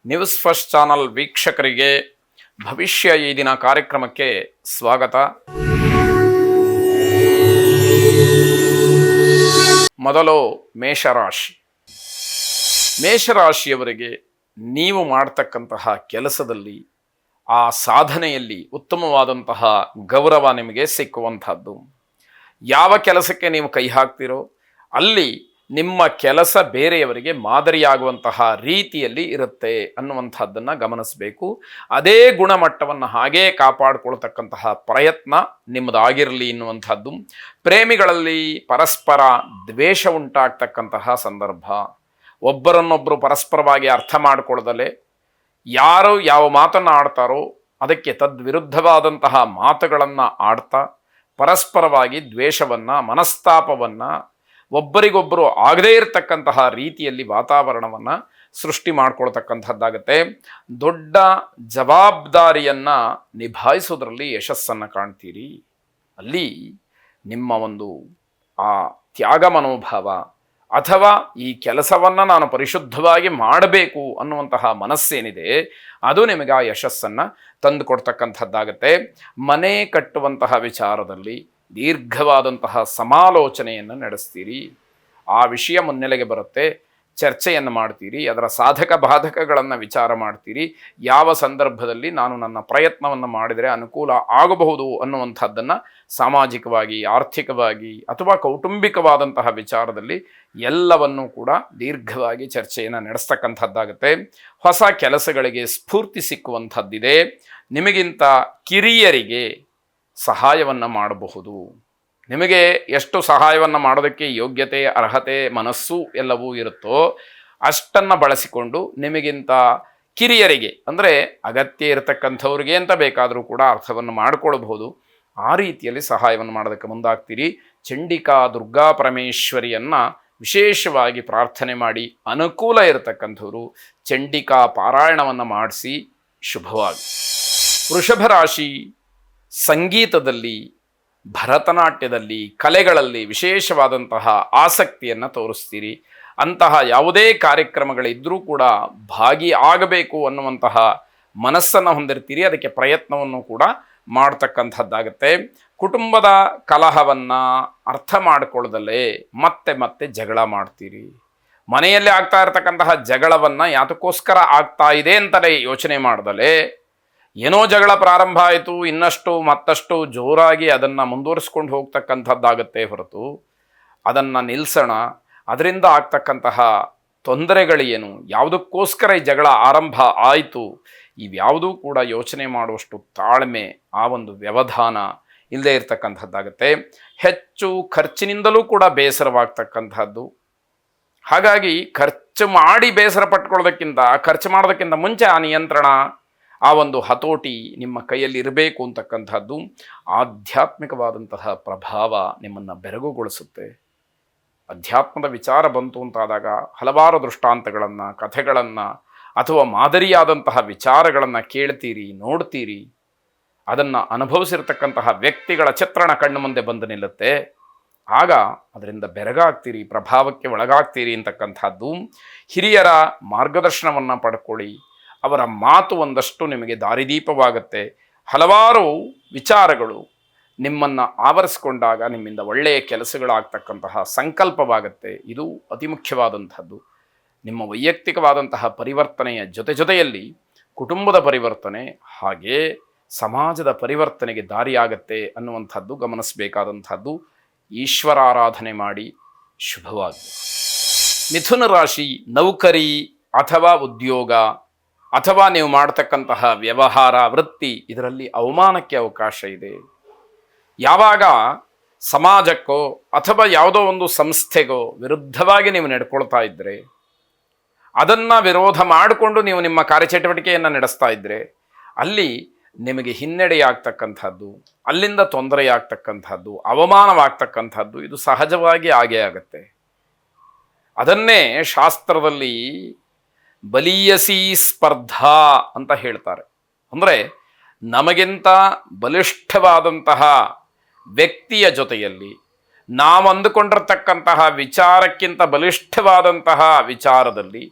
News first channel ವೀಕ್ಷಕರಿಗೆ ಭವಿಷ್ಯ ಈ ದಿನ ಕಾರ್ಯಕ್ರಮಕ್ಕೆ ಸ್ವಾಗತ. ಮೊದಲು ಮೇಷರಾಶಿ. ಮೇಷರಾಶಿಯವರಿಗೆ ನೀವು ಮಾಡ್ತಕ್ಕಂತಹ ಕೆಲಸದಲ್ಲಿ ಆ ಸಾಧನೆಯಲ್ಲಿ ಉತ್ತಮವಾದಂತಹ ಗೌರವ ನಿಮಗೆ ಸಿಕ್ಕುವಂಥದ್ದು. ಯಾವ ಕೆಲಸಕ್ಕೆ ನೀವು ಕೈ ಹಾಕ್ತಿರೋ ಅಲ್ಲಿ ನಿಮ್ಮ ಕೆಲಸ ಬೇರೆಯವರಿಗೆ ಮಾದರಿಯಾಗುವಂತಹ ರೀತಿಯಲ್ಲಿ ಇರುತ್ತೆ ಅನ್ನುವಂಥದ್ದನ್ನು ಗಮನಿಸಬೇಕು. ಅದೇ ಗುಣಮಟ್ಟವನ್ನು ಹಾಗೇ ಕಾಪಾಡಿಕೊಳ್ತಕ್ಕಂತಹ ಪ್ರಯತ್ನ ನಿಮ್ಮದಾಗಿರಲಿ ಎನ್ನುವಂಥದ್ದು. ಪ್ರೇಮಿಗಳಲ್ಲಿ ಪರಸ್ಪರ ದ್ವೇಷ ಉಂಟಾಗ್ತಕ್ಕಂತಹ ಸಂದರ್ಭ. ಒಬ್ಬರನ್ನೊಬ್ಬರು ಪರಸ್ಪರವಾಗಿ ಅರ್ಥ ಮಾಡಿಕೊಳ್ಳದಲೇ ಯಾರು ಯಾವ ಮಾತನ್ನು ಆಡ್ತಾರೋ ಅದಕ್ಕೆ ತದ್ವಿರುದ್ಧವಾದಂತಹ ಮಾತುಗಳನ್ನು ಆಡ್ತಾ ಪರಸ್ಪರವಾಗಿ ದ್ವೇಷವನ್ನು, ಮನಸ್ತಾಪವನ್ನು, ಒಬ್ಬರಿಗೊಬ್ಬರು ಆಗದೇ ಇರತಕ್ಕಂತಹ ರೀತಿಯಲ್ಲಿ ವಾತಾವರಣವನ್ನು ಸೃಷ್ಟಿ ಮಾಡ್ಕೊಳ್ತಕ್ಕಂಥದ್ದಾಗತ್ತೆ. ದೊಡ್ಡ ಜವಾಬ್ದಾರಿಯನ್ನು ನಿಭಾಯಿಸೋದ್ರಲ್ಲಿ ಯಶಸ್ಸನ್ನು ಕಾಣ್ತೀರಿ. ಅಲ್ಲಿ ನಿಮ್ಮ ಒಂದು ಆ ತ್ಯಾಗ ಮನೋಭಾವ ಅಥವಾ ಈ ಕೆಲಸವನ್ನು ನಾನು ಪರಿಶುದ್ಧವಾಗಿ ಮಾಡಬೇಕು ಅನ್ನುವಂತಹ ಮನಸ್ಸೇನಿದೆ ಅದು ನಿಮಗೆ ಆ ಯಶಸ್ಸನ್ನು ತಂದು ಕೊಡ್ತಕ್ಕಂಥದ್ದಾಗತ್ತೆ. ಮನೆ ಕಟ್ಟುವಂತಹ ವಿಚಾರದಲ್ಲಿ ದೀರ್ಘವಾದಂತಹ ಸಮಾಲೋಚನೆಯನ್ನು ನಡೆಸ್ತೀರಿ. ಆ ವಿಷಯ ಮುನ್ನೆಲೆಗೆ ಬರುತ್ತೆ, ಚರ್ಚೆಯನ್ನು ಮಾಡ್ತೀರಿ, ಅದರ ಸಾಧಕ ಬಾಧಕಗಳನ್ನು ವಿಚಾರ ಮಾಡ್ತೀರಿ. ಯಾವ ಸಂದರ್ಭದಲ್ಲಿ ನಾನು ನನ್ನ ಪ್ರಯತ್ನವನ್ನು ಮಾಡಿದರೆ ಅನುಕೂಲ ಆಗಬಹುದು ಅನ್ನುವಂಥದ್ದನ್ನು ಸಾಮಾಜಿಕವಾಗಿ, ಆರ್ಥಿಕವಾಗಿ ಅಥವಾ ಕೌಟುಂಬಿಕವಾದಂತಹ ವಿಚಾರದಲ್ಲಿ ಎಲ್ಲವನ್ನೂ ಕೂಡ ದೀರ್ಘವಾಗಿ ಚರ್ಚೆಯನ್ನು ನಡೆಸ್ತಕ್ಕಂಥದ್ದಾಗುತ್ತೆ. ಹೊಸ ಕೆಲಸಗಳಿಗೆ ಸ್ಫೂರ್ತಿ ಸಿಕ್ಕುವಂಥದ್ದಿದೆ. ನಿಮಗಿಂತ ಕಿರಿಯರಿಗೆ ಸಹಾಯವನ್ನು ಮಾಡಬಹುದು. ನಿಮಗೆ ಎಷ್ಟು ಸಹಾಯವನ್ನು ಮಾಡೋದಕ್ಕೆ ಯೋಗ್ಯತೆ, ಅರ್ಹತೆ, ಮನಸ್ಸು ಎಲ್ಲವೂ ಇರುತ್ತೋ ಅಷ್ಟನ್ನು ಬಳಸಿಕೊಂಡು ನಿಮಗಿಂತ ಕಿರಿಯರಿಗೆ, ಅಂದರೆ ಅಗತ್ಯ ಇರತಕ್ಕಂಥವ್ರಿಗೆ ಅಂತ ಬೇಕಾದರೂ ಕೂಡ ಅರ್ಥವನ್ನು ಮಾಡಿಕೊಳ್ಬಹುದು. ಆ ರೀತಿಯಲ್ಲಿ ಸಹಾಯವನ್ನು ಮಾಡೋದಕ್ಕೆ ಮುಂದಾಗ್ತೀರಿ. ಚಂಡಿಕಾ ದುರ್ಗಾ ಪರಮೇಶ್ವರಿಯನ್ನು ವಿಶೇಷವಾಗಿ ಪ್ರಾರ್ಥನೆ ಮಾಡಿ ಅನುಕೂಲ ಇರತಕ್ಕಂಥವರು ಚಂಡಿಕಾ ಪಾರಾಯಣವನ್ನು ಮಾಡಿಸಿ ಶುಭವಾಗಿ. ವೃಷಭ ರಾಶಿ. ಸಂಗೀತದಲ್ಲಿ, ಭರತನಾಟ್ಯದಲ್ಲಿ, ಕಲೆಗಳಲ್ಲಿ ವಿಶೇಷವಾದಂತಹ ಆಸಕ್ತಿಯನ್ನು ತೋರಿಸ್ತೀರಿ. ಅಂತಹ ಯಾವುದೇ ಕಾರ್ಯಕ್ರಮಗಳಿದ್ದರೂ ಕೂಡ ಭಾಗಿಯಾಗಬೇಕು ಅನ್ನುವಂತಹ ಮನಸ್ಸನ್ನು ಹೊಂದಿರ್ತೀರಿ. ಅದಕ್ಕೆ ಪ್ರಯತ್ನವನ್ನು ಕೂಡ ಮಾಡ್ತಕ್ಕಂಥದ್ದಾಗತ್ತೆ. ಕುಟುಂಬದ ಕಲಹವನ್ನು ಅರ್ಥ ಮಾಡಿಕೊಳ್ಳದಲ್ಲೇ ಮತ್ತೆ ಮತ್ತೆ ಜಗಳ ಮಾಡ್ತೀರಿ. ಮನೆಯಲ್ಲಿ ಆಗ್ತಾ ಇರತಕ್ಕಂತಹ ಜಗಳವನ್ನು ಯಾತಕ್ಕೋಸ್ಕರ ಆಗ್ತಾ ಇದೆ ಅಂತಲೇ ಯೋಚನೆ ಮಾಡ್ದಲೇ ಏನೋ ಜಗಳ ಪ್ರಾರಂಭ ಆಯಿತು, ಇನ್ನಷ್ಟು ಮತ್ತಷ್ಟು ಜೋರಾಗಿ ಅದನ್ನು ಮುಂದುವರಿಸ್ಕೊಂಡು ಹೋಗ್ತಕ್ಕಂಥದ್ದಾಗತ್ತೆ ಹೊರತು ಅದನ್ನು ನಿಲ್ಲಿಸೋಣ, ಅದರಿಂದ ಆಗ್ತಕ್ಕಂತಹ ತೊಂದರೆಗಳೇನು, ಯಾವುದಕ್ಕೋಸ್ಕರ ಈ ಜಗಳ ಆರಂಭ ಆಯಿತು, ಇವ್ಯಾವುದೂ ಕೂಡ ಯೋಚನೆ ಮಾಡುವಷ್ಟು ತಾಳ್ಮೆ, ಆ ಒಂದು ವ್ಯವಧಾನ ಇಲ್ಲದೆ ಇರತಕ್ಕಂಥದ್ದಾಗತ್ತೆ. ಹೆಚ್ಚು ಖರ್ಚಿನಿಂದಲೂ ಕೂಡ ಬೇಸರವಾಗ್ತಕ್ಕಂಥದ್ದು. ಹಾಗಾಗಿ ಖರ್ಚು ಮಾಡಿ ಬೇಸರ ಪಟ್ಕೊಳ್ಳೋದಕ್ಕಿಂತ, ಖರ್ಚು ಮಾಡೋದಕ್ಕಿಂತ ಮುಂಚೆ ಆ ನಿಯಂತ್ರಣ, ಆ ಒಂದು ಹತೋಟಿ ನಿಮ್ಮ ಕೈಯಲ್ಲಿ ಇರಬೇಕು ಅಂತಕ್ಕಂಥದ್ದು. ಆಧ್ಯಾತ್ಮಿಕವಾದಂತಹ ಪ್ರಭಾವ ನಿಮ್ಮನ್ನು ಬೆರಗುಗೊಳಿಸುತ್ತೆ. ಅಧ್ಯಾತ್ಮದ ವಿಚಾರ ಬಂತು ಅಂತಾದಾಗ ಹಲವಾರು ದೃಷ್ಟಾಂತಗಳನ್ನು, ಕಥೆಗಳನ್ನು ಅಥವಾ ಮಾದರಿಯಾದಂತಹ ವಿಚಾರಗಳನ್ನು ಕೇಳ್ತೀರಿ, ನೋಡ್ತೀರಿ. ಅದನ್ನು ಅನುಭವಿಸಿರ್ತಕ್ಕಂತಹ ವ್ಯಕ್ತಿಗಳ ಚಿತ್ರಣ ಕಣ್ಣು ಮುಂದೆ ಬಂದು ನಿಲ್ಲುತ್ತೆ. ಆಗ ಅದರಿಂದ ಬೆರಗಾಗ್ತೀರಿ, ಪ್ರಭಾವಕ್ಕೆ ಒಳಗಾಗ್ತೀರಿ ಅಂತಕ್ಕಂಥದ್ದು. ಹಿರಿಯರ ಮಾರ್ಗದರ್ಶನವನ್ನು ಪಡ್ಕೊಳ್ಳಿ. ಅವರ ಮಾತು ಒಂದಷ್ಟು ನಿಮಗೆ ದಾರಿದೀಪವಾಗುತ್ತೆ. ಹಲವಾರು ವಿಚಾರಗಳು ನಿಮ್ಮನ್ನು ಆವರಿಸಿಕೊಂಡಾಗ ನಿಮ್ಮಿಂದ ಒಳ್ಳೆಯ ಕೆಲಸಗಳಾಗ್ತಕ್ಕಂತಹ ಸಂಕಲ್ಪವಾಗುತ್ತೆ. ಇದು ಅತಿ ಮುಖ್ಯವಾದಂಥದ್ದು. ನಿಮ್ಮ ವೈಯಕ್ತಿಕವಾದಂತಹ ಪರಿವರ್ತನೆಯ ಜೊತೆಯಲ್ಲಿ ಕುಟುಂಬದ ಪರಿವರ್ತನೆ, ಹಾಗೇ ಸಮಾಜದ ಪರಿವರ್ತನೆಗೆ ದಾರಿಯಾಗತ್ತೆ ಅನ್ನುವಂಥದ್ದು ಗಮನಿಸಬೇಕಾದಂಥದ್ದು. ಈಶ್ವರಾರಾಧನೆ ಮಾಡಿ ಶುಭವಾಗಿ. ಮಿಥುನ ರಾಶಿ. ನೌಕರಿ ಅಥವಾ ಉದ್ಯೋಗ ಅಥವಾ ನೀವು ಮಾಡ್ತಕ್ಕಂತಹ ವ್ಯವಹಾರ, ವೃತ್ತಿ, ಇದರಲ್ಲಿ ಅವಮಾನಕ್ಕೆ ಅವಕಾಶ ಇದೆ. ಯಾವಾಗ ಸಮಾಜಕ್ಕೋ ಅಥವಾ ಯಾವುದೋ ಒಂದು ಸಂಸ್ಥೆಗೋ ವಿರುದ್ಧವಾಗಿ ನೀವು ನಡ್ಕೊಳ್ತಾ ಇದ್ದರೆ, ಅದನ್ನು ವಿರೋಧ ಮಾಡಿಕೊಂಡು ನೀವು ನಿಮ್ಮ ಕಾರ್ಯಚಟುವಟಿಕೆಯನ್ನು ನಡೆಸ್ತಾ ಇದ್ದರೆ ಅಲ್ಲಿ ನಿಮಗೆ ಹಿನ್ನಡೆಯಾಗ್ತಕ್ಕಂಥದ್ದು, ಅಲ್ಲಿಂದ ತೊಂದರೆಯಾಗ್ತಕ್ಕಂಥದ್ದು, ಅವಮಾನವಾಗ್ತಕ್ಕಂಥದ್ದು ಇದು ಸಹಜವಾಗಿ ಆಗೇ ಆಗುತ್ತೆ. ಅದನ್ನೇ ಶಾಸ್ತ್ರದಲ್ಲಿ ಬಲೀಯಸಿ ಸ್ಪರ್ಧಾ ಅಂತ ಹೇಳ್ತಾರೆ. ಅಂದರೆ ನಮಗಿಂತ ಬಲಿಷ್ಠವಾದಂತಹ ವ್ಯಕ್ತಿಯ ಜೊತೆಯಲ್ಲಿ ನಾವು ಅಂದುಕೊಂಡಿರ್ತಕ್ಕಂತಹ ವಿಚಾರಕ್ಕಿಂತ ಬಲಿಷ್ಠವಾದಂತಹ ವಿಚಾರದಲ್ಲಿ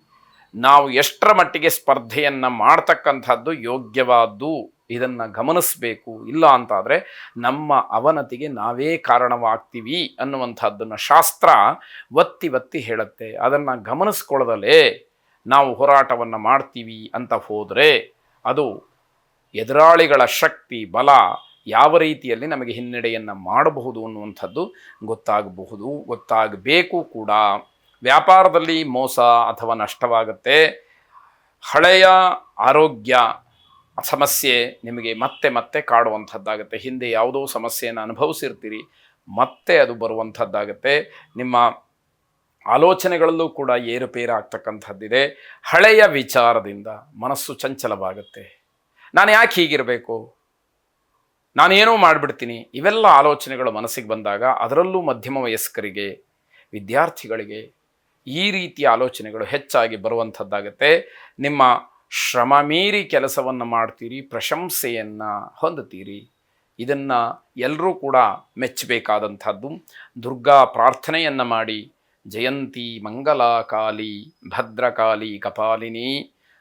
ನಾವು ಎಷ್ಟರ ಮಟ್ಟಿಗೆ ಸ್ಪರ್ಧೆಯನ್ನು ಮಾಡ್ತಕ್ಕಂಥದ್ದು ಯೋಗ್ಯವಾದ್ದು ಇದನ್ನು ಗಮನಿಸಬೇಕು. ಇಲ್ಲ ಅಂತಾದರೆ ನಮ್ಮ ಅವನತಿಗೆ ನಾವೇ ಕಾರಣವಾಗ್ತೀವಿ ಅನ್ನುವಂಥದ್ದನ್ನು ಶಾಸ್ತ್ರ ಒತ್ತಿ ಒತ್ತಿ ಹೇಳುತ್ತೆ. ಅದನ್ನು ಗಮನಿಸ್ಕೊಳ್ಳದಲೇ ನಾವು ಹೋರಾಟವನ್ನು ಮಾಡ್ತೀವಿ ಅಂತ ಹೋದರೆ ಅದು ಎದುರಾಳಿಗಳ ಶಕ್ತಿ ಬಲ ಯಾವ ರೀತಿಯಲ್ಲಿ ನಮಗೆ ಹಿನ್ನಡೆಯನ್ನು ಮಾಡಬಹುದು ಅನ್ನುವಂಥದ್ದು ಗೊತ್ತಾಗಬೇಕು ಕೂಡ. ವ್ಯಾಪಾರದಲ್ಲಿ ಮೋಸ ಅಥವಾ ನಷ್ಟವಾಗುತ್ತೆ. ಹಳೆಯ ಆರೋಗ್ಯ ಸಮಸ್ಯೆ ನಿಮಗೆ ಮತ್ತೆ ಮತ್ತೆ ಕಾಡುವಂಥದ್ದಾಗುತ್ತೆ. ಹಿಂದೆ ಯಾವುದೋ ಸಮಸ್ಯೆಯನ್ನು ಅನುಭವಿಸಿರ್ತೀರಿ, ಮತ್ತೆ ಅದು ಬರುವಂಥದ್ದಾಗುತ್ತೆ. ನಿಮ್ಮ ಆಲೋಚನೆಗಳಲ್ಲೂ ಕೂಡ ಏರುಪೇರು ಆಗ್ತಕ್ಕಂಥದ್ದಿದೆ. ಹಳೆಯ ವಿಚಾರದಿಂದ ಮನಸ್ಸು ಚಂಚಲವಾಗುತ್ತೆ. ನಾನು ಯಾಕೆ ಹೀಗಿರಬೇಕು, ನಾನೇನೋ ಮಾಡಿಬಿಡ್ತೀನಿ, ಇವೆಲ್ಲ ಆಲೋಚನೆಗಳು ಮನಸ್ಸಿಗೆ ಬಂದಾಗ, ಅದರಲ್ಲೂ ಮಧ್ಯಮ ವಯಸ್ಕರಿಗೆ, ವಿದ್ಯಾರ್ಥಿಗಳಿಗೆ ಈ ರೀತಿಯ ಆಲೋಚನೆಗಳು ಹೆಚ್ಚಾಗಿ ಬರುವಂಥದ್ದಾಗುತ್ತೆ. ನಿಮ್ಮ ಶ್ರಮ ಮೀರಿ ಕೆಲಸವನ್ನು ಮಾಡ್ತೀರಿ, ಪ್ರಶಂಸೆಯನ್ನು ಹೊಂದುತ್ತೀರಿ. ಇದನ್ನು ಎಲ್ಲರೂ ಕೂಡ ಮೆಚ್ಚಬೇಕಾದಂಥದ್ದು. ದುರ್ಗಾ ಪ್ರಾರ್ಥನೆಯನ್ನು ಮಾಡಿ, ಜಯಂತಿ ಮಂಗಲಾಕಾಲಿ ಭದ್ರಕಾಲಿ ಕಪಾಲಿನಿ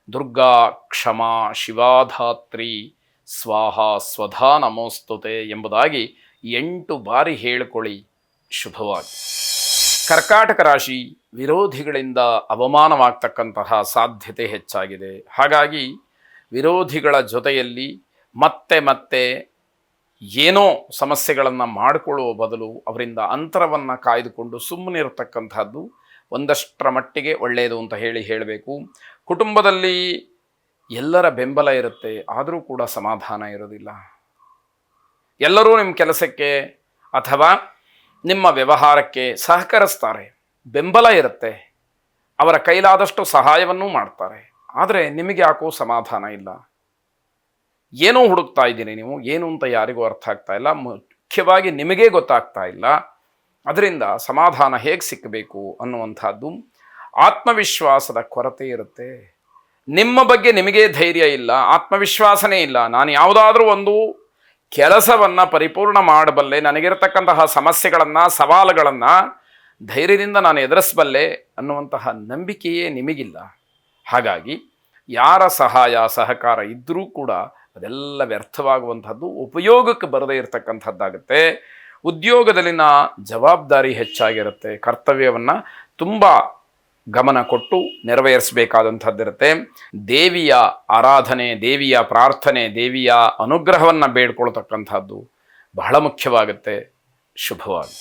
ದುರ್ಗಾ ಕ್ಷಮಾ ಶಿವಾಧಾತ್ರಿ ಸ್ವಾಹ ಸ್ವಧಾ ನಮೋಸ್ತುತೆ ಎಂಬುದಾಗಿ 8 ಬಾರಿ ಹೇಳಿಕೊಳ್ಳಿ. ಶುಭವಾಗಿ. ಕರ್ಕಾಟಕ ರಾಶಿ, ವಿರೋಧಿಗಳಿಂದ ಅವಮಾನವಾಗ್ತಕ್ಕಂತಹ ಸಾಧ್ಯತೆ ಹೆಚ್ಚಾಗಿದೆ. ಹಾಗಾಗಿ ವಿರೋಧಿಗಳ ಜೊತೆಯಲ್ಲಿ ಮತ್ತೆ ಮತ್ತೆ ಏನೋ ಸಮಸ್ಯೆಗಳನ್ನು ಮಾಡಿಕೊಳ್ಳುವ ಬದಲು ಅವರಿಂದ ಅಂತರವನ್ನು ಕಾಯ್ದುಕೊಂಡು ಸುಮ್ಮನಿರತಕ್ಕಂಥದ್ದು ಒಂದಷ್ಟರ ಮಟ್ಟಿಗೆ ಒಳ್ಳೆಯದು ಅಂತ ಹೇಳಬೇಕು. ಕುಟುಂಬದಲ್ಲಿ ಎಲ್ಲರ ಬೆಂಬಲ ಇರುತ್ತೆ, ಆದರೂ ಕೂಡ ಸಮಾಧಾನ ಇರೋದಿಲ್ಲ. ಎಲ್ಲರೂ ನಿಮ್ಮ ಕೆಲಸಕ್ಕೆ ಅಥವಾ ನಿಮ್ಮ ವ್ಯವಹಾರಕ್ಕೆ ಸಹಕರಿಸ್ತಾರೆ, ಬೆಂಬಲ ಇರುತ್ತೆ, ಅವರ ಕೈಲಾದಷ್ಟು ಸಹಾಯವನ್ನೂ ಮಾಡ್ತಾರೆ. ಆದರೆ ನಿಮಗೆ ಯಾಕೋ ಸಮಾಧಾನ ಇಲ್ಲ. ಏನೋ ಹುಡುಕ್ತಾ ಇದ್ದೀನಿ ನೀವು, ಏನು ಅಂತ ಯಾರಿಗೂ ಅರ್ಥ ಆಗ್ತಾ ಇಲ್ಲ, ಮುಖ್ಯವಾಗಿ ನಿಮಗೇ ಗೊತ್ತಾಗ್ತಾ ಇಲ್ಲ. ಅದರಿಂದ ಸಮಾಧಾನ ಹೇಗೆ ಸಿಕ್ಕಬೇಕು ಅನ್ನುವಂಥದ್ದು. ಆತ್ಮವಿಶ್ವಾಸದ ಕೊರತೆ ಇರುತ್ತೆ. ನಿಮ್ಮ ಬಗ್ಗೆ ನಿಮಗೇ ಧೈರ್ಯ ಇಲ್ಲ, ಆತ್ಮವಿಶ್ವಾಸನೇ ಇಲ್ಲ. ನಾನು ಯಾವುದಾದ್ರೂ ಒಂದು ಕೆಲಸವನ್ನು ಪರಿಪೂರ್ಣ ಮಾಡಬಲ್ಲೆ, ನನಗಿರತಕ್ಕಂತಹ ಸಮಸ್ಯೆಗಳನ್ನು ಸವಾಲುಗಳನ್ನು ಧೈರ್ಯದಿಂದ ನಾನು ಎದುರಿಸಬಲ್ಲೆ ಅನ್ನುವಂತಹ ನಂಬಿಕೆಯೇ ನಿಮಗಿಲ್ಲ. ಹಾಗಾಗಿ ಯಾರ ಸಹಾಯ ಸಹಕಾರ ಇದ್ದರೂ ಕೂಡ ಅದೆಲ್ಲ ವ್ಯರ್ಥವಾಗುವಂಥದ್ದು, ಉಪಯೋಗಕ್ಕೆ ಬರದೇ ಇರತಕ್ಕಂಥದ್ದಾಗುತ್ತೆ. ಉದ್ಯೋಗದಲ್ಲಿನ ಜವಾಬ್ದಾರಿ ಹೆಚ್ಚಾಗಿರುತ್ತೆ. ಕರ್ತವ್ಯವನ್ನು ತುಂಬ ಗಮನ ಕೊಟ್ಟು ನೆರವೇರಿಸಬೇಕಾದಂಥದ್ದಿರುತ್ತೆ. ದೇವಿಯ ಆರಾಧನೆ, ದೇವಿಯ ಪ್ರಾರ್ಥನೆ, ದೇವಿಯ ಅನುಗ್ರಹವನ್ನು ಬೇಡ್ಕೊಳ್ತಕ್ಕಂಥದ್ದು ಬಹಳ ಮುಖ್ಯವಾಗುತ್ತೆ. ಶುಭವಾಗಿ.